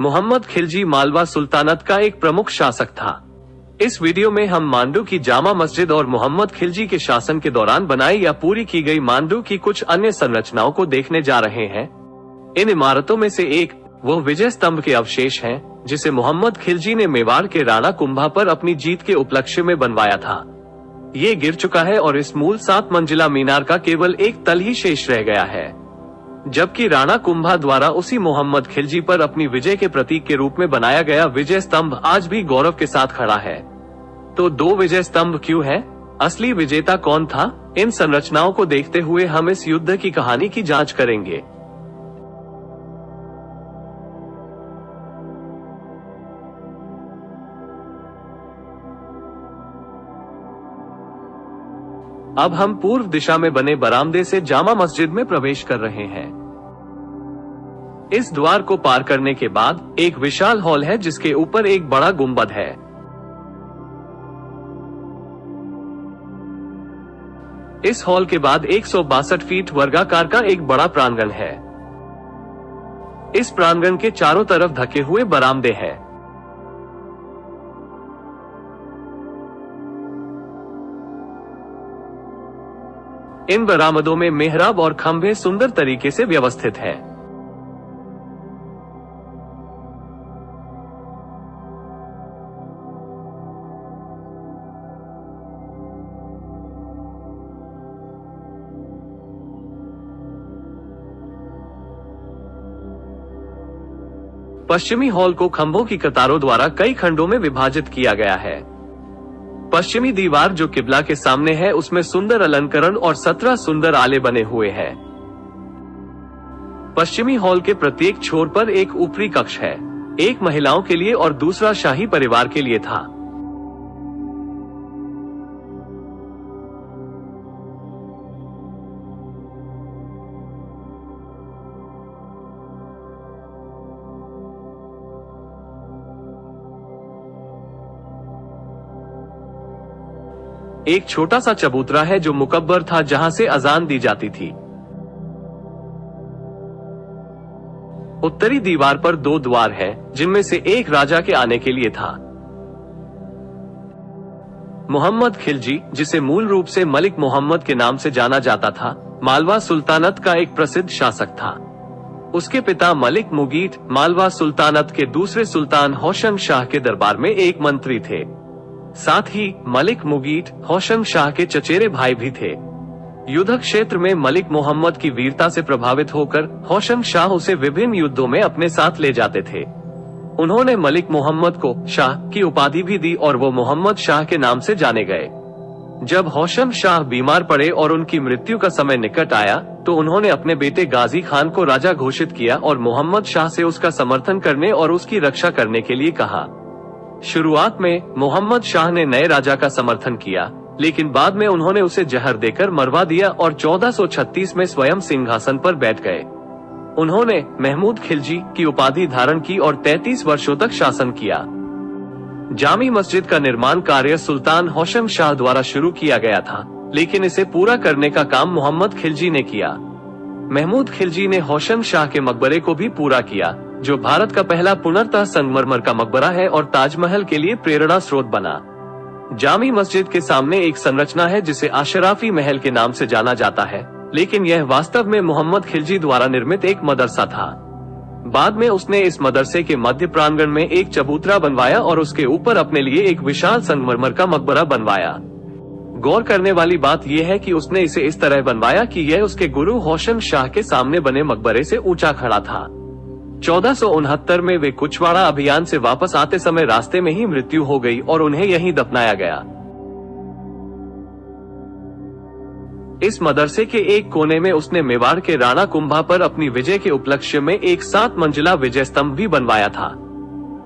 मोहम्मद खिलजी मालवा सुल्तानत का एक प्रमुख शासक था। इस वीडियो में हम मांडू की जामा मस्जिद और मोहम्मद खिलजी के शासन के दौरान बनाई या पूरी की गई मांडू की कुछ अन्य संरचनाओं को देखने जा रहे हैं। इन इमारतों में से एक वो विजय स्तंभ के अवशेष हैं, जिसे मोहम्मद खिलजी ने मेवाड़ के राणा कुंभा पर अपनी जीत के उपलक्ष्य में बनवाया था। ये गिर चुका है और इस मूल 7 मंजिला मीनार का केवल एक तल ही शेष रह गया है, जबकि राणा कुंभा द्वारा उसी मोहम्मद खिलजी पर अपनी विजय के प्रतीक के रूप में बनाया गया विजय स्तंभ आज भी गौरव के साथ खड़ा है। तो 2 विजय स्तंभ क्यों है? असली विजेता कौन था? इन संरचनाओं को देखते हुए हम इस युद्ध की कहानी की जांच करेंगे। अब हम पूर्व दिशा में बने बरामदे से जामा मस्जिद में प्रवेश कर रहे हैं। इस द्वार को पार करने के बाद एक विशाल हॉल है, जिसके ऊपर एक बड़ा गुंबद है। इस हॉल के बाद 162 फीट वर्गाकार का एक बड़ा प्रांगण है। इस प्रांगण के चारों तरफ ढके हुए बरामदे हैं। इन बरामदों में मेहराब और खंभे सुंदर तरीके से व्यवस्थित हैं। पश्चिमी हॉल को खंभों की कतारों द्वारा कई खंडों में विभाजित किया गया है। पश्चिमी दीवार जो किबला के सामने है, उसमें सुंदर अलंकरण और 17 सुंदर आले बने हुए हैं। पश्चिमी हॉल के प्रत्येक छोर पर एक ऊपरी कक्ष है, एक महिलाओं के लिए और दूसरा शाही परिवार के लिए था। एक छोटा सा चबूतरा है जो मुकब्बर था, जहां से अजान दी जाती थी। उत्तरी दीवार पर 2 द्वार हैं, जिनमें से एक राजा के आने के लिए था। मोहम्मद खिलजी, जिसे मूल रूप से मलिक मोहम्मद के नाम से जाना जाता था, मालवा सुल्तानत का एक प्रसिद्ध शासक था। उसके पिता मलिक मुगीठ मालवा सुल्तानत के दूसरे सुल्तान होशंग शाह के दरबार में एक मंत्री थे। साथ ही मलिक मुगीठ होशंग शाह के चचेरे भाई भी थे। युद्ध क्षेत्र में मलिक मोहम्मद की वीरता से प्रभावित होकर होशंग शाह उसे विभिन्न युद्धों में अपने साथ ले जाते थे। उन्होंने मलिक मोहम्मद को शाह की उपाधि भी दी और वो मोहम्मद शाह के नाम से जाने गए। जब होशंग शाह बीमार पड़े और उनकी मृत्यु का समय निकट आया, तो उन्होंने अपने बेटे गाजी खान को राजा घोषित किया और मोहम्मद शाह से उसका समर्थन करने और उसकी रक्षा करने के लिए कहा। शुरुआत में मोहम्मद शाह ने नए राजा का समर्थन किया, लेकिन बाद में उन्होंने उसे जहर देकर मरवा दिया और 1436 में स्वयं सिंहासन पर बैठ गए। उन्होंने महमूद खिलजी की उपाधि धारण की और 33 वर्षों तक शासन किया। जामी मस्जिद का निर्माण कार्य सुल्तान होशंग शाह द्वारा शुरू किया गया था, लेकिन इसे पूरा करने का काम मोहम्मद खिलजी ने किया। महमूद खिलजी ने होशंग शाह के मकबरे को भी पूरा किया, जो भारत का पहला पुनर्तः संगमरमर का मकबरा है और ताजमहल के लिए प्रेरणा स्रोत बना। जामी मस्जिद के सामने एक संरचना है जिसे अशराफी महल के नाम से जाना जाता है, लेकिन यह वास्तव में मोहम्मद खिलजी द्वारा निर्मित एक मदरसा था। बाद में उसने इस मदरसे के मध्य प्रांगण में एक चबूतरा बनवाया और उसके ऊपर अपने लिए एक विशाल संगमरमर का मकबरा बनवाया। गौर करने वाली बात यह है कि उसने इसे इस तरह बनवाया कि यह उसके गुरु होशंग शाह के सामने बने मकबरे से ऊंचा खड़ा था। 1469 में वे कुचवाड़ा अभियान से वापस आते समय रास्ते में ही मृत्यु हो गई और उन्हें यहीं दफनाया गया। इस मदरसे के एक कोने में उसने मेवाड़ के राणा कुंभा पर अपनी विजय के उपलक्ष्य में एक 7 मंजिला विजय स्तंभ भी बनवाया था।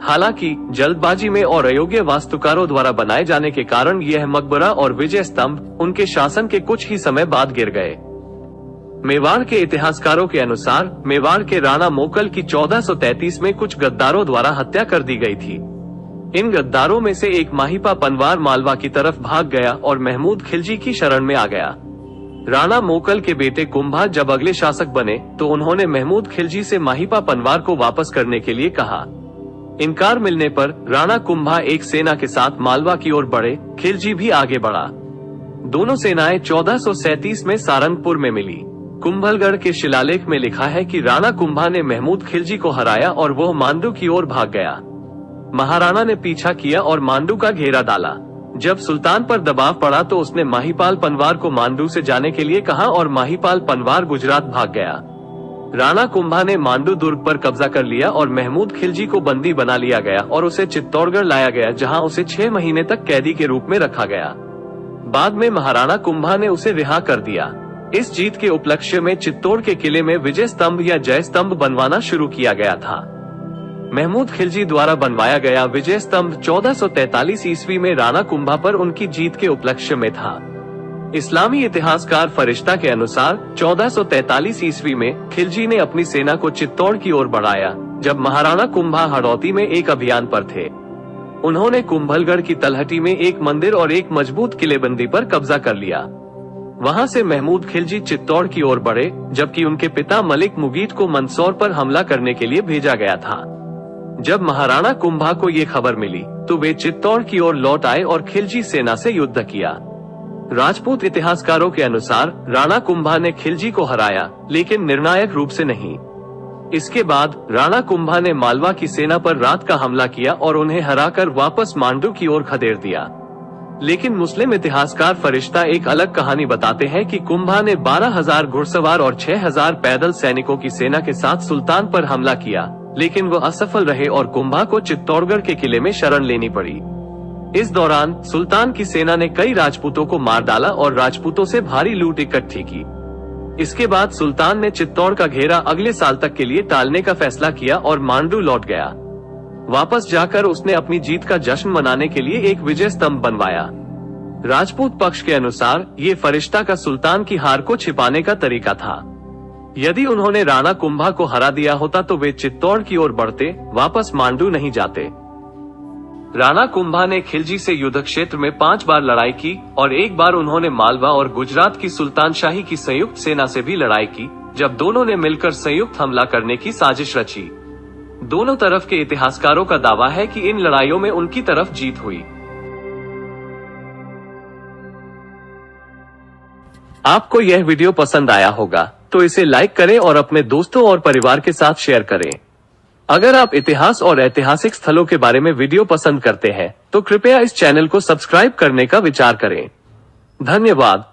हालांकि जल्दबाजी में और अयोग्य वास्तुकारों द्वारा बनाए जाने के कारण यह मकबरा और विजय स्तंभ उनके शासन के कुछ ही समय बाद गिर गए। मेवाड़ के इतिहासकारों के अनुसार मेवाड़ के राणा मोकल की 1433 में कुछ गद्दारों द्वारा हत्या कर दी गई थी। इन गद्दारों में से एक माहिपा पनवार मालवा की तरफ भाग गया और महमूद खिलजी की शरण में आ गया। राणा मोकल के बेटे कुंभा जब अगले शासक बने तो उन्होंने महमूद खिलजी से माहिपा पनवार को वापस करने के लिए कहा। इनकार मिलने पर राणा कुंभा एक सेना के साथ मालवा की ओर बढ़े, खिलजी भी आगे बढ़ा। दोनों सेनाएं 1437 में सारंगपुर में मिली। कुंभलगढ़ के शिलालेख में लिखा है कि राणा कुंभा ने महमूद खिलजी को हराया और वह मांडू की ओर भाग गया। महाराणा ने पीछा किया और मांडू का घेरा डाला। जब सुल्तान पर दबाव पड़ा तो उसने माहीपाल पनवार को मांडू से जाने के लिए कहा और माहीपाल पनवार गुजरात भाग गया। राणा कुंभा ने मांडू दुर्ग पर कब्जा कर लिया और महमूद खिलजी को बंदी बना लिया गया और उसे चित्तौड़गढ़ लाया गया, जहां उसे 6 महीने तक कैदी के रूप में रखा गया। बाद में महाराणा कुंभा ने उसे रिहा कर दिया। इस जीत के उपलक्ष्य में चित्तौड़ के किले में विजय स्तंभ या जय स्तंभ बनवाना शुरू किया गया था। महमूद खिलजी द्वारा बनवाया गया विजय स्तंभ 1443 ईस्वी में राणा कुंभा पर उनकी जीत के उपलक्ष्य में था। इस्लामी इतिहासकार फरिश्ता के अनुसार 1443 ईस्वी में खिलजी ने अपनी सेना को चित्तौड़ की ओर बढ़ाया, जब महाराणा कुंभा हड़ौती में एक अभियान पर थे। उन्होंने कुंभलगढ़ की तलहटी में एक मंदिर और एक मजबूत किलेबंदी पर कब्जा कर लिया। वहां से महमूद खिलजी चित्तौड़ की ओर बढ़े, जबकि उनके पिता मलिक मुगीट को मंदसौर पर हमला करने के लिए भेजा गया था। जब महाराणा कुंभा को ये खबर मिली तो वे चित्तौड़ की ओर लौट आए और खिलजी सेना से युद्ध किया। राजपूत इतिहासकारों के अनुसार राणा कुंभा ने खिलजी को हराया, लेकिन निर्णायक रूप से नहीं। इसके बाद राणा कुंभा ने मालवा की सेना पर रात का हमला किया और उन्हें हराकर वापस मांडू की ओर खदेड़ दिया। लेकिन मुस्लिम इतिहासकार फरिश्ता एक अलग कहानी बताते हैं कि कुंभा ने 12,000 घुड़सवार और 6,000 पैदल सैनिकों की सेना के साथ सुल्तान पर हमला किया, लेकिन वो असफल रहे और कुंभा को चित्तौड़गढ़ के किले में शरण लेनी पड़ी। इस दौरान सुल्तान की सेना ने कई राजपूतों को मार डाला और राजपूतों से भारी लूट इकट्ठी की। इसके बाद सुल्तान ने चित्तौड़ का घेरा अगले साल तक के लिए टालने का फैसला किया और मांडू लौट गया। वापस जाकर उसने अपनी जीत का जश्न मनाने के लिए एक विजय स्तंभ बनवाया। राजपूत पक्ष के अनुसार ये फरिश्ता का सुल्तान की हार को छिपाने का तरीका था। यदि उन्होंने राणा कुंभा को हरा दिया होता तो वे चित्तौड़ की ओर बढ़ते, वापस मांडू नहीं जाते। राणा कुंभा ने खिलजी से युद्ध क्षेत्र में 5 बार लड़ाई की और एक बार उन्होंने मालवा और गुजरात की सुल्तान शाही की संयुक्त सेना से भी लड़ाई की, जब दोनों ने मिलकर संयुक्त हमला करने की साजिश रची। दोनों तरफ के इतिहासकारों का दावा है कि इन लड़ाइयों में उनकी तरफ जीत हुई। आपको यह वीडियो पसंद आया होगा तो इसे लाइक करें और अपने दोस्तों और परिवार के साथ शेयर करें। अगर आप इतिहास और ऐतिहासिक स्थलों के बारे में वीडियो पसंद करते हैं तो कृपया इस चैनल को सब्सक्राइब करने का विचार करें। धन्यवाद।